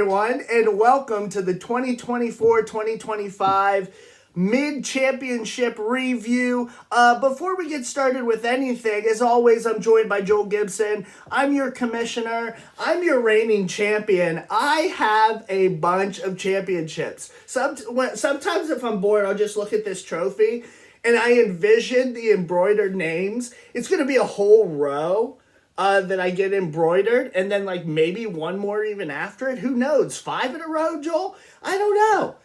everyone, and welcome to the 2024-2025 Mid-Championship Review. Before we get started with anything, as always, I'm joined by Joel Gibson. I'm your commissioner. I'm your reigning champion. I have a bunch of championships. Sometimes if I'm bored, I'll just look at this trophy, and I envision the embroidered names. It's going to be a whole row that I get embroidered, and then like maybe one more even after it. Who knows? 5 in a row, Joel? I don't know.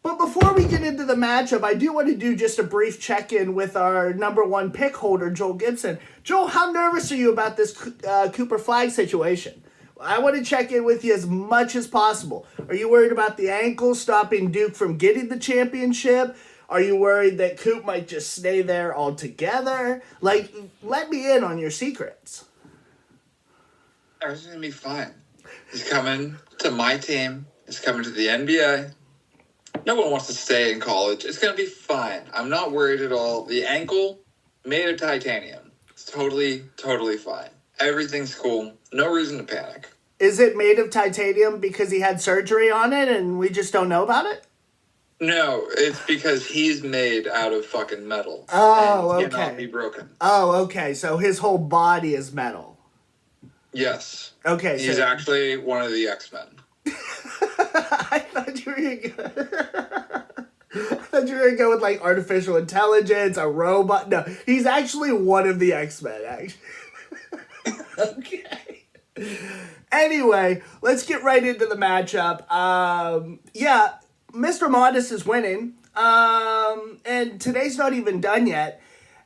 But before we get into the matchup, I do want to do just a brief check-in with our number one pick holder, Joel Gibson. Joel, how nervous are you about this Cooper Flagg situation? I want to check in with you as much as possible. Are you worried about the ankle stopping Duke from getting the championship? Are you worried that Coop might just stay there altogether? Like, let me in on your secrets. Everything's going to be fine. He's coming to my team. He's coming to the NBA. No one wants to stay in college. It's going to be fine. I'm not worried at all. The ankle, made of titanium. It's totally fine. Everything's cool. No reason to panic. Is it made of titanium because he had surgery on it and we just don't know about it? No, it's because he's made out of fucking metal. Oh, and okay. Cannot be broken. Oh, okay. So his whole body is metal. Yes. Okay. He's actually one of the X-Men. I thought you were gonna go with like artificial intelligence, a robot. No, he's actually one of the X-Men. Actually. Okay. Anyway, let's get right into the matchup. Mr. Modest is winning. And today's not even done yet.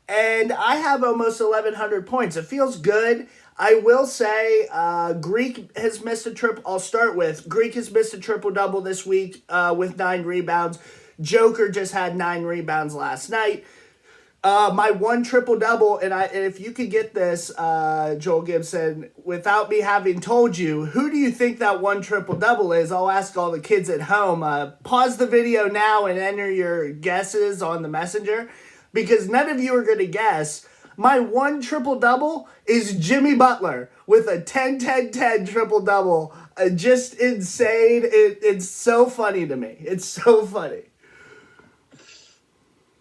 And I have almost 1,100 points. It feels good. I will say Greek has missed a triple. I'll start with Greek has missed a triple-double this week with 9 rebounds. Joker just had 9 rebounds last night. My one triple-double, and if you could get this, Joel Gibson, without me having told you, who do you think that one triple-double is? I'll ask all the kids at home. Pause the video now and enter your guesses on the messenger, because none of you are going to guess. My one triple-double is Jimmy Butler with a 10-10-10 triple-double. Just insane. It's so funny to me. It's so funny.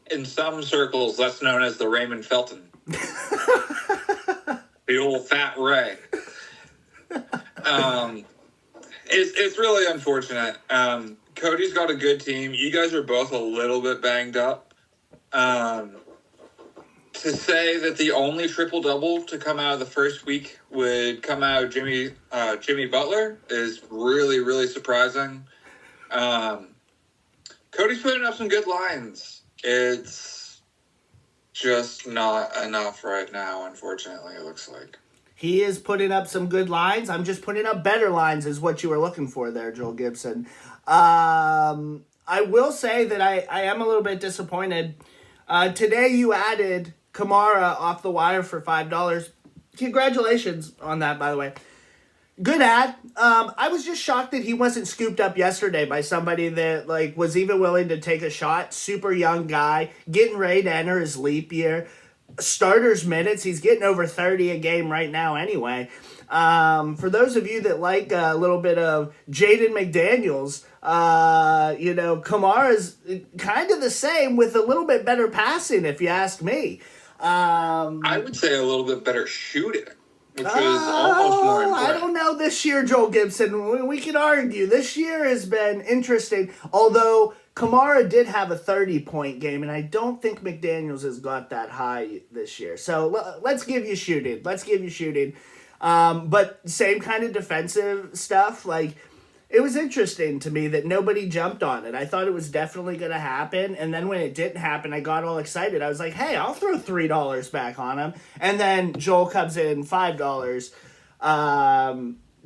In some circles, that's known as the Raymond Felton. The old Fat Ray. It's really unfortunate. Cody's got a good team. You guys are both a little bit banged up. To say that the only triple-double to come out of the first week would come out of Jimmy Butler is really, really surprising. Cody's putting up some good lines. It's just not enough right now, unfortunately, it looks like. He is putting up some good lines. I'm just putting up better lines is what you were looking for there, Joel Gibson. I will say that I am a little bit disappointed. Today you added Kamara off the wire for $5. Congratulations on that, by the way. Good ad. I was just shocked that he wasn't scooped up yesterday by somebody that like was even willing to take a shot. Super young guy, getting ready to enter his leap year. Starters minutes, he's getting over 30 a game right now anyway. For those of you that like a little bit of Jaden McDaniels, Kamara's kind of the same with a little bit better passing, if you ask me. I would say a little bit better shooting, which is almost more important. I don't know this year, Joel Gibson. We can argue. This year has been interesting, although Kamara did have a 30-point game, and I don't think McDaniels has got that high this year. So let's give you shooting. But same kind of defensive stuff. Like, it was interesting to me that nobody jumped on it. I thought it was definitely going to happen. And then when it didn't happen, I got all excited. I was like, hey, I'll throw $3 back on him. And then Joel comes in $5.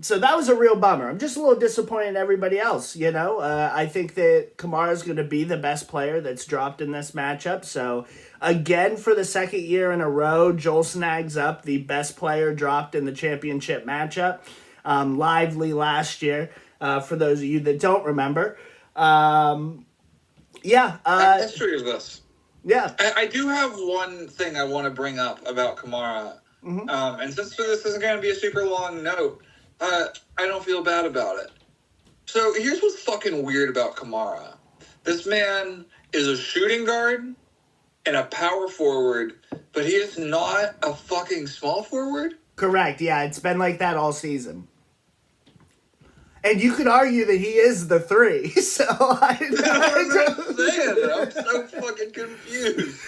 So that was a real bummer. I'm just a little disappointed in everybody else, I think that Kamara's going to be the best player that's dropped in this matchup. So, again, for the second year in a row, Joel snags up the best player dropped in the championship matchup. Lively last year. For those of you that don't remember. History of this. Yeah. I do have one thing I want to bring up about Kamara. Mm-hmm. And since this isn't going to be a super long note, I don't feel bad about it. So here's what's fucking weird about Kamara. This man is a shooting guard and a power forward, but he is not a fucking small forward? Correct, yeah. It's been like that all season. And you could argue that he is the 3, so I I'm saying. I'm so fucking confused.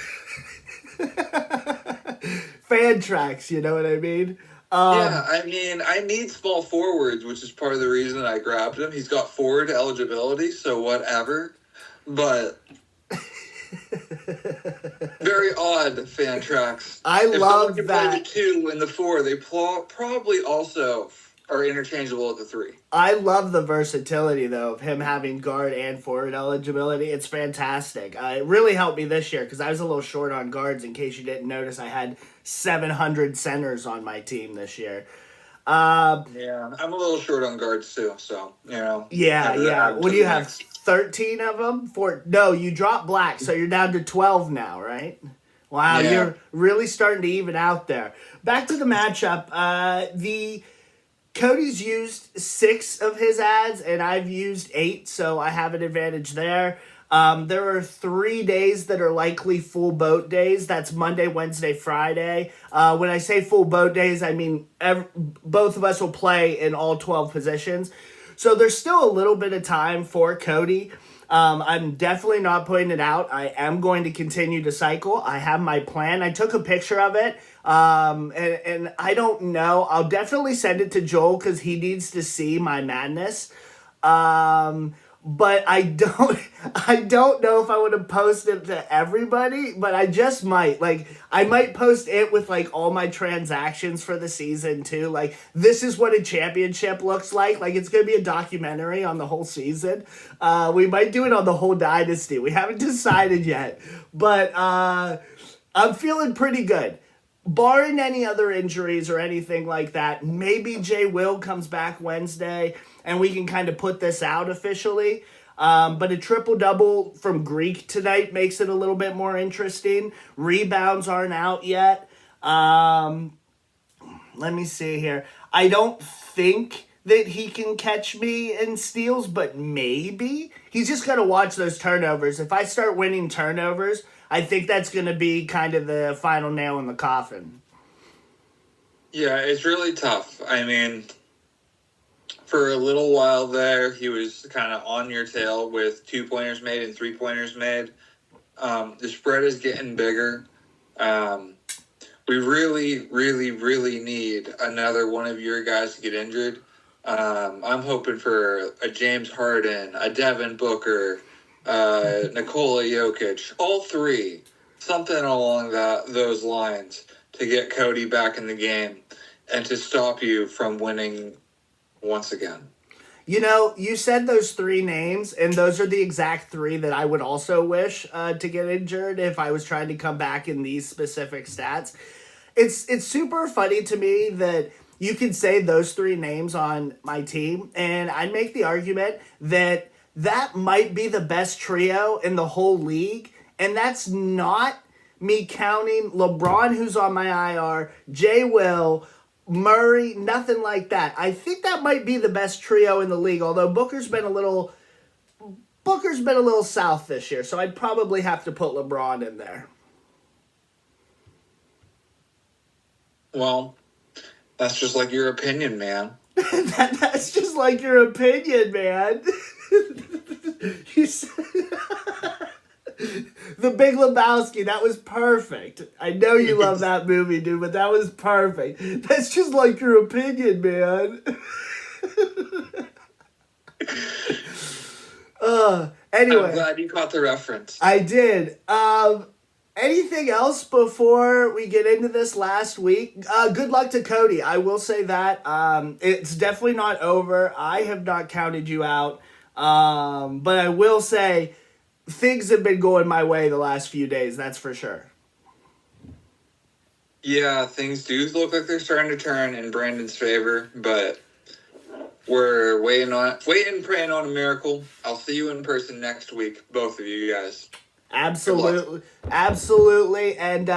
Fan tracks, you know what I mean? Yeah, I mean, I need small forwards, which is part of the reason I grabbed him. He's got forward eligibility, so whatever. But very odd fan tracks. I if love someone can that. play the 2 and the 4, they probably also are interchangeable at the 3. I love the versatility, though, of him having guard and forward eligibility. It's fantastic. It really helped me this year because I was a little short on guards. In case you didn't notice, I had 700 centers on my team this year. Yeah, I'm a little short on guards, too, so, you know. Yeah. What do you have, 13 of them? No, you dropped Black, so you're down to 12 now, right? Wow, Yeah. You're really starting to even out there. Back to the matchup. Cody's used 6 of his ads, and I've used 8, so I have an advantage there. There are 3 days that are likely full boat days. That's Monday, Wednesday, Friday. When I say full boat days, I mean both of us will play in all 12 positions. So there's still a little bit of time for Cody. I'm definitely not putting it out. I am going to continue to cycle. I have my plan. I took a picture of it. And I don't know. I'll definitely send it to Joel because he needs to see my madness. But I don't know if I would have posted it to everybody, but I just might. Like, I might post it with, like, all my transactions for the season, too. Like, this is what a championship looks like. Like, it's going to be a documentary on the whole season. We might do it on the whole dynasty. We haven't decided yet. But I'm feeling pretty good. Barring any other injuries or anything like that, maybe Jay Will comes back Wednesday and we can kind of put this out officially. But a triple-double from Greek tonight makes it a little bit more interesting. Rebounds aren't out yet. Let me see here. I don't think that he can catch me in steals, but maybe. He's just got to watch those turnovers. If I start winning turnovers, I think that's going to be kind of the final nail in the coffin. Yeah, it's really tough. I mean, for a little while there, he was kind of on your tail with 2-pointers made and 3-pointers made. The spread is getting bigger. We really, really, really need another one of your guys to get injured. I'm hoping for a James Harden, a Devin Booker, Nikola Jokic, all 3, something along those lines to get Cody back in the game and to stop you from winning once again. You know, you said those 3 names, and those are the exact 3 that I would also wish to get injured if I was trying to come back in these specific stats. It's super funny to me that you can say those 3 names on my team, and I'd make the argument that might be the best trio in the whole league, and that's not me counting LeBron, who's on my IR, Jay Will, Murray, nothing like that. I think that might be the best trio in the league, although Booker's been a little south this year, so I'd probably have to put LeBron in there. Well, that's just like your opinion, man. That's just like your opinion, man. You said The Big Lebowski, that was perfect. I know you love that movie, dude, but that was perfect. That's just like your opinion, man. Anyway. I'm glad you caught the reference. I did. Anything else before we get into this last week? Good luck to Cody. I will say that. It's definitely not over. I have not counted you out. But I will say things have been going my way the last few days. That's for sure. Yeah, things do look like they're starting to turn in Brandon's favor, but we're waiting, praying on a miracle. I'll see you in person next week, both of you guys. Absolutely. And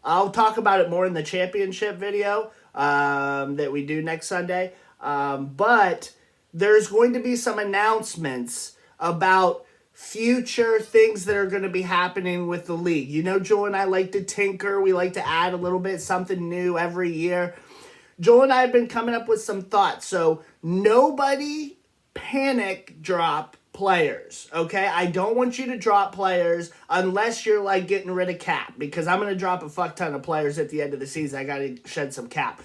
I'll talk about it more in the championship video that we do next Sunday. But there's going to be some announcements about future things that are going to be happening with the league. You know, Joel and I like to tinker. We like to add a little bit, something new every year. Joel and I have been coming up with some thoughts. So nobody panic drop players, okay? I don't want you to drop players unless you're like getting rid of cap, because I'm going to drop a fuck ton of players at the end of the season. I got to shed some cap.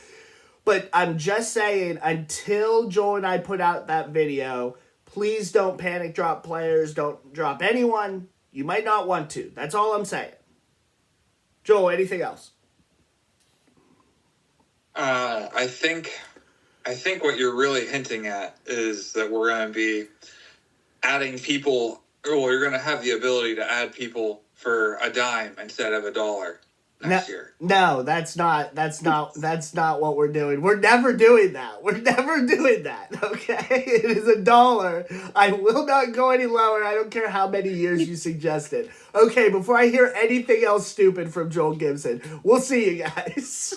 But I'm just saying, until Joel and I put out that video, please don't panic drop players. Don't drop anyone. You might not want to. That's all I'm saying. Joel, anything else? I think what you're really hinting at is that we're going to be adding people. Well, you're going to have the ability to add people for a dime instead of $1 next year. No, that's not what we're doing. We're never doing that. We're never doing that. Okay, it is $1. I will not go any lower. I don't care how many years you suggested. Okay, before I hear anything else stupid from Joel Gibson, we'll see you guys.